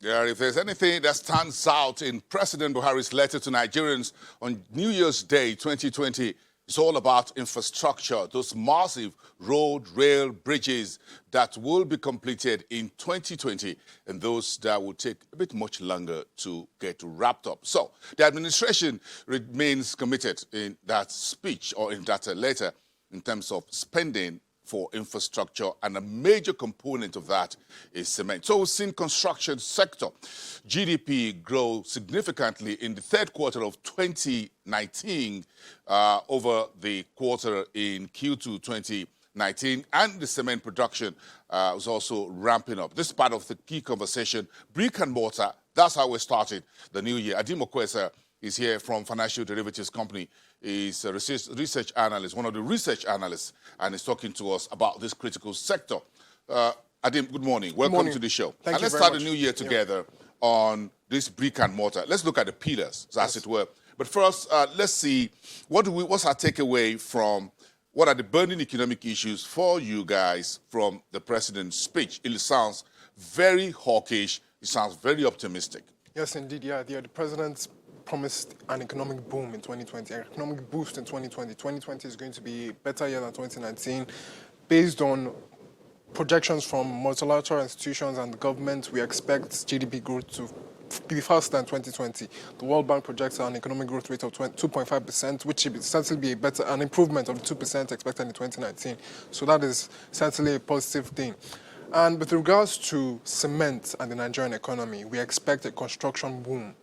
Yeah, if there's anything that stands out in President Buhari's letter to Nigerians on New Year's Day 2020, it's all about infrastructure, those massive road, rail, bridges that will be completed in 2020 and those that will take a bit much longer to get wrapped up. So the administration remains committed in that speech or in that letter in terms of spending for infrastructure, and a major component of that is cement. So we've seen construction sector GDP grow significantly in the third quarter of 2019 over the quarter in Q2 2019, and the cement production was also ramping up. This is part of the key conversation. Brick and mortar, that's how we started the new year. Adim Okwesa is here from Financial Derivatives Company. He's a research analyst, one of the research analysts, and is talking to us about this critical sector. Adim, good morning. Welcome to the show. Thank you let's very start much. the new year together on this brick and mortar. Let's look at the pillars, as it were. But first, let's see, what's our takeaway from what are the burning economic issues for you guys from the president's speech? It sounds very hawkish. It sounds very optimistic. Yes, indeed. Yeah, the president promised an economic boom in 2020, an economic boost in 2020. 2020 is going to be a better year than 2019. Based on projections from multilateral institutions and the government, we expect GDP growth to be faster than 2020. The World Bank projects an economic growth rate of 2.5%, which will certainly be an improvement of the 2% expected in 2019. So that is certainly a positive thing. And with regards to cement and the Nigerian economy, we expect a construction boom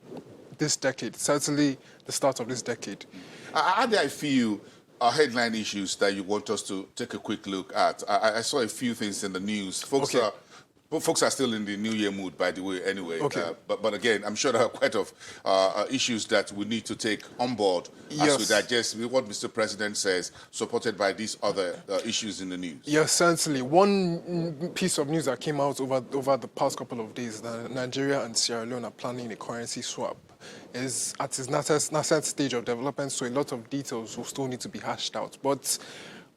this decade, certainly the start of this decade. Are there a few headline issues that you want us to take a quick look at? I saw a few things in the news. Folks are still in the New Year mood, by the way, anyway. Okay. But again, I'm sure there are quite of issues that we need to take on board as we digest what Mr. President says, supported by these other issues in the news. Yes, certainly. One piece of news that came out over the past couple of days, that Nigeria and Sierra Leone are planning a currency swap, is at its nascent stage of development, so a lot of details will still need to be hashed out. But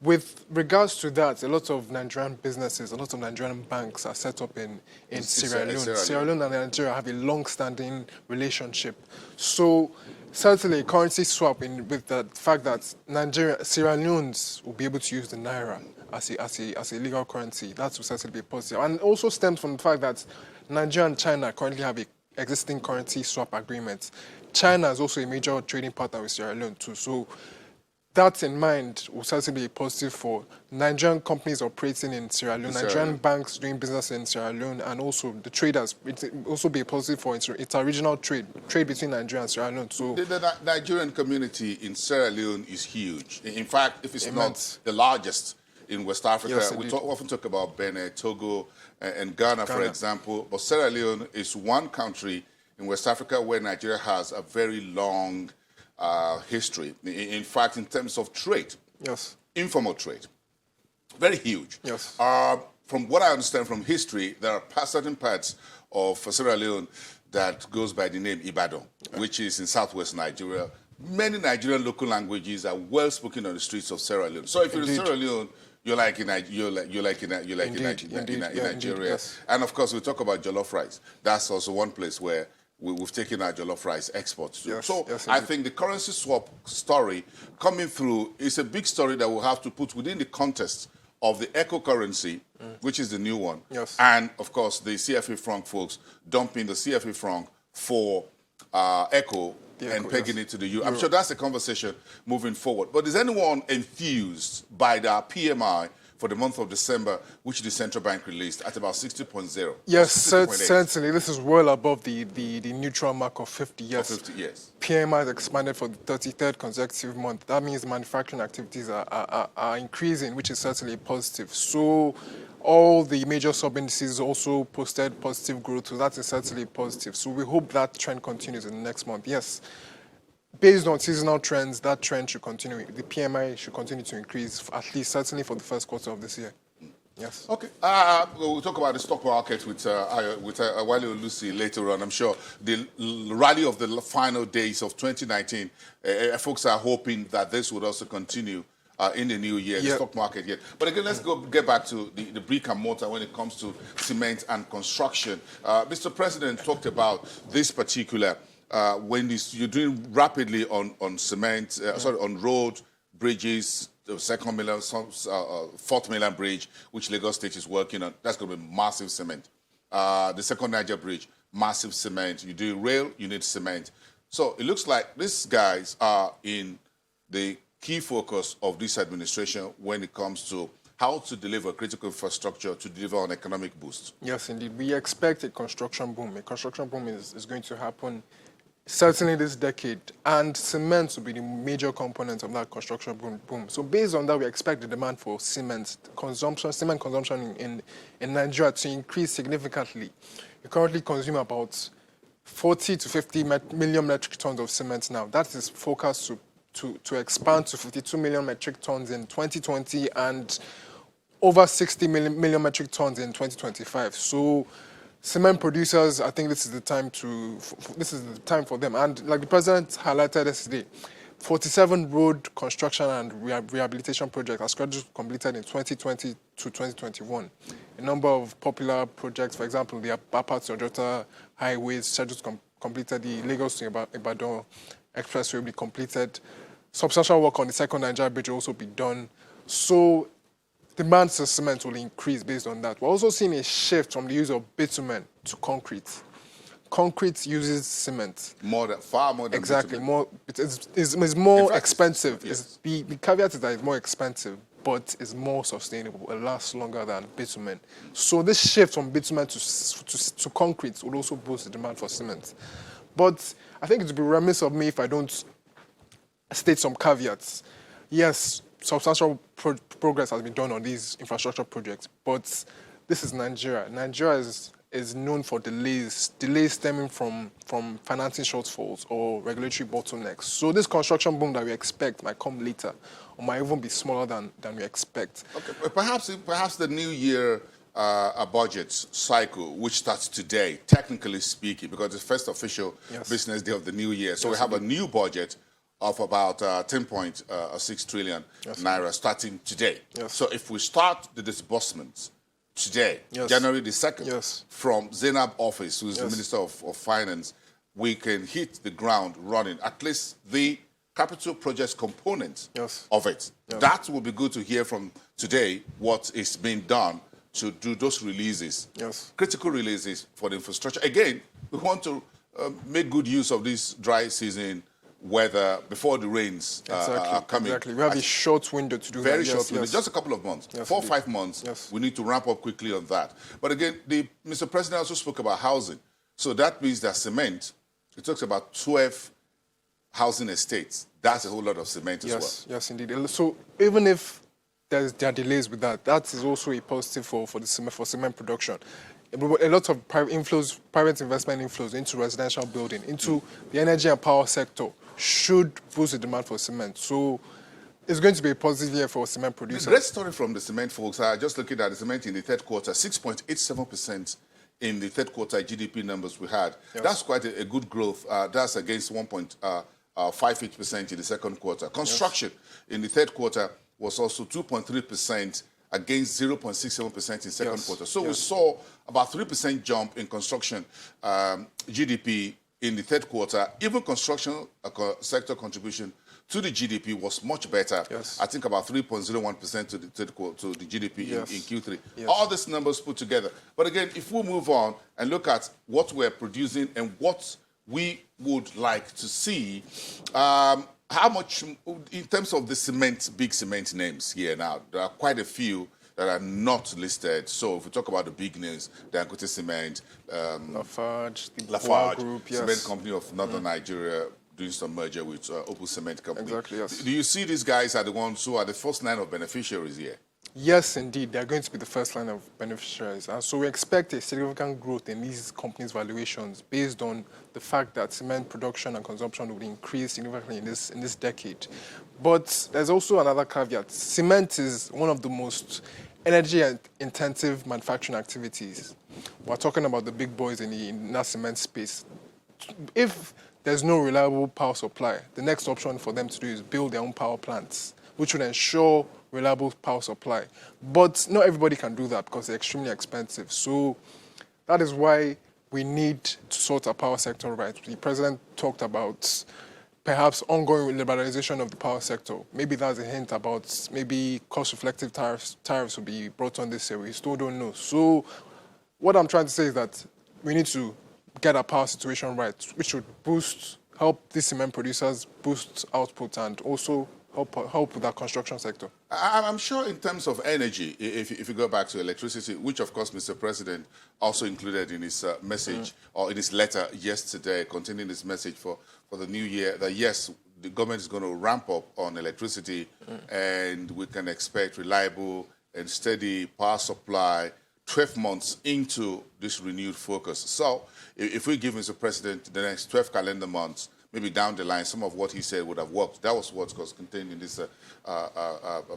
with regards to that, a lot of Nigerian businesses, a lot of Nigerian banks are set up in Sierra Leone. Sierra Leone and Nigeria have a long-standing relationship. So certainly a currency swap with the fact that Sierra Leone's will be able to use the Naira as a legal currency, that will certainly be positive. And also stems from the fact that Nigeria and China currently have a existing currency swap agreements. China is also a major trading partner with Sierra Leone too. So that in mind will certainly be positive for Nigerian companies operating in Sierra Leone, Nigerian banks doing business in Sierra Leone, and also the traders. It will also be positive for its regional trade between Nigeria and Sierra Leone. So the Nigerian community in Sierra Leone is huge. In fact, if it's not the largest in West Africa, yes, we often talk about Benin, Togo, and Ghana, for example. But Sierra Leone is one country in West Africa where Nigeria has a very long history. In fact, in terms of trade, informal trade, very huge. Yes. From what I understand from history, there are certain parts of Sierra Leone that goes by the name Ibadan, which is in southwest Nigeria. Many Nigerian local languages are well spoken on the streets of Sierra Leone. So if you're in Sierra Leone, you're like in Nigeria. Yes. And of course, we talk about jollof rice. That's also one place where we've taken our jollof rice exports to. So I think the currency swap story coming through is a big story that we'll have to put within the context of the eco currency, which is the new one. Yes. And of course, the CFA franc folks dumping the CFA franc for eco and pegging it to the euro. I'm sure that's a conversation moving forward. But is anyone enthused by the PMI for the month of December, which the central bank released at about 60.0? Yes, certainly. This is well above the neutral mark of 50. Yes. 50, yes. PMI has expanded for the 33rd consecutive month. That means manufacturing activities are increasing, which is certainly positive. So all the major sub-indices also posted positive growth, so that is certainly positive. So we hope that trend continues in the next month. Yes. Based on seasonal trends, that trend should continue. The PMI should continue to increase, at least certainly for the first quarter of this year. Yes. Okay. We'll talk about the stock market with Wale Olusi later on. I'm sure the rally of the final days of 2019, folks are hoping that this would also continue in the new year, the Yeah. stock market yet. But again, let's get back to the brick and mortar when it comes to cement and construction. Mr. President talked about this particular when you're doing rapidly on cement, sorry, on road, bridges, the second million, fourth million bridge, which Lagos State is working on. That's going to be massive cement. The second Niger bridge, massive cement. You do rail, you need cement. So it looks like these guys are in the key focus of this administration when it comes to how to deliver critical infrastructure to deliver an economic boost. Yes, indeed. We expect a construction boom. A construction boom is going to happen certainly this decade, and cement will be the major component of that construction boom. So based on that, we expect the demand for cement consumption in Nigeria to increase significantly. We currently consume about 40 to 50 million metric tons of cement now. That is forecast to expand to 52 million metric tons in 2020 and over 60 million metric tons in 2025. So cement producers, I think this is the time for them. And like the president highlighted yesterday, 47 road construction and rehabilitation projects are scheduled to be completed in 2020 to 2021. A number of popular projects, for example, the Apapa-Ojota highways scheduled to completed, the Lagos to Ibadan expressway will be completed. Substantial work on the second Niger bridge will also be done. So demand for cement will increase based on that. We're also seeing a shift from the use of bitumen to concrete. Concrete uses cement. Far more than exactly. bitumen. It's more fact, expensive. yes. The caveat is that it's more expensive, but it's more sustainable. It lasts longer than bitumen. So this shift from bitumen to concrete will also boost the demand for cement. But I think it would be remiss of me if I don't state some caveats. Yes, substantial progress has been done on these infrastructure projects, but this is Nigeria. Nigeria is known for delays stemming from financing shortfalls or regulatory bottlenecks. So this construction boom that we expect might come later or might even be smaller than we expect. Okay, perhaps the new year budget cycle, which starts today, technically speaking, because it's the first official business day of the new year. So we have a new budget of about 10.6 trillion naira starting today. Yes. So if we start the disbursements today, January the 2nd, from Zainab office, who's the Minister of Finance, we can hit the ground running, at least the capital projects component of it. That will be good to hear from today what is being done to do those releases, critical releases for the infrastructure. Again, we want to make good use of this dry season weather before the rains are coming. Exactly. We have a short window to do that. Very short window, just a couple of months, 4 or 5 months. We need to ramp up quickly on that. But again, Mr. President also spoke about housing. So that means that cement, he talks about 12 housing estates. That's a whole lot of cement as well. Yes, indeed. So even if there are delays with that, that is also a positive for cement production. A lot of private investment inflows into residential building, into the energy and power sector should boost the demand for cement. So it's going to be a positive year for cement producers. Great story from the cement folks. Just looking at the cement in the third quarter, 6.87% in the third quarter GDP numbers we had. That's quite a good growth. That's against 1.58% in the second quarter. Construction in the third quarter was also 2.3% against 0.67% in second quarter. So we saw about 3% jump in construction GDP in the third quarter. Even construction sector contribution to the GDP was much better. I think about 3.01% to the GDP in Q3. All these numbers put together. But again, if we move on and look at what we're producing and what we would like to see, how much, in terms of the big cement names here now, there are quite a few that are not listed. So if we talk about the big names, Dangote Cement, Lafarge, the Lafarge Group, Cement Company of Northern Nigeria, doing some merger with Opal Cement Company. Exactly, yes. Do you see these guys are the ones who are the first line of beneficiaries here? Yes, indeed. They're going to be the first line of beneficiaries. And so we expect a significant growth in these companies' valuations based on the fact that cement production and consumption will increase significantly in this decade. But there's also another caveat. Cement is one of the most energy-intensive manufacturing activities. We're talking about the big boys in that cement space. If there's no reliable power supply, the next option for them to do is build their own power plants, which would ensure reliable power supply. But not everybody can do that because they're extremely expensive. So that is why we need to sort our power sector right. The president talked about perhaps ongoing liberalization of the power sector. Maybe that's a hint about maybe cost-reflective tariffs will be brought on this year. We still don't know. So what I'm trying to say is that we need to get our power situation right, which would help these cement producers boost output and also help with our construction sector. I'm sure in terms of energy, if you go back to electricity, which of course Mr. President also included in his message or in his letter yesterday, containing this message for the new year, that yes, the government is going to ramp up on electricity and we can expect reliable and steady power supply 12 months into this renewed focus. So if we give Mr. President the next 12 calendar months, maybe down the line, some of what he said would have worked. That was what was contained in this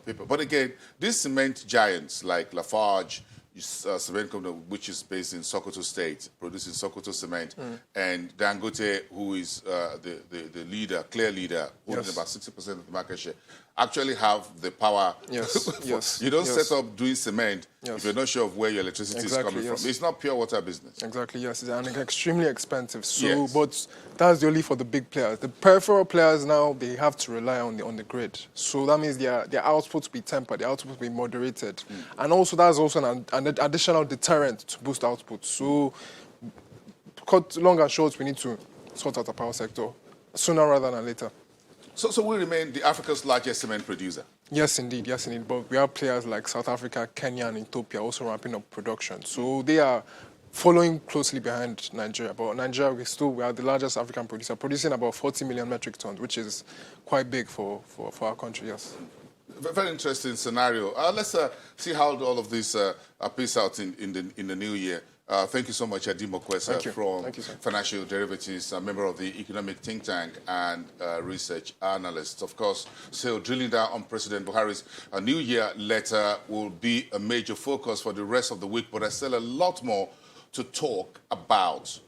paper. But again, these cement giants like Lafarge, cement company, which is based in Sokoto State, producing Sokoto cement, and Dangote, who is the leader, clear leader, holding about 60% of the market share, actually have the power. Yes. You don't set up doing cement if you're not sure of where your electricity is coming from. It's not pure water business. Exactly, yes. It's extremely expensive. So, but that's only for the big players. The peripheral players now, they have to rely on the grid. So that means their output to be tempered, their output to be moderated. And also that's also an additional deterrent to boost output. So cut long and short, we need to sort out the power sector sooner rather than later. So we remain the Africa's largest cement producer? Yes, indeed. But we have players like South Africa, Kenya, and Ethiopia also ramping up production. So they are following closely behind Nigeria. But Nigeria, we are the largest African producer, producing about 40 million metric tons, which is quite big for our country, yes. Very interesting scenario. Let's see how all of this plays out in the new year. Thank you so much, Adimo Kwesa from Financial Derivatives, a member of the Economic Think Tank and research analyst. Of course, still drilling down on President Buhari's New Year letter will be a major focus for the rest of the week, but there's still a lot more to talk about.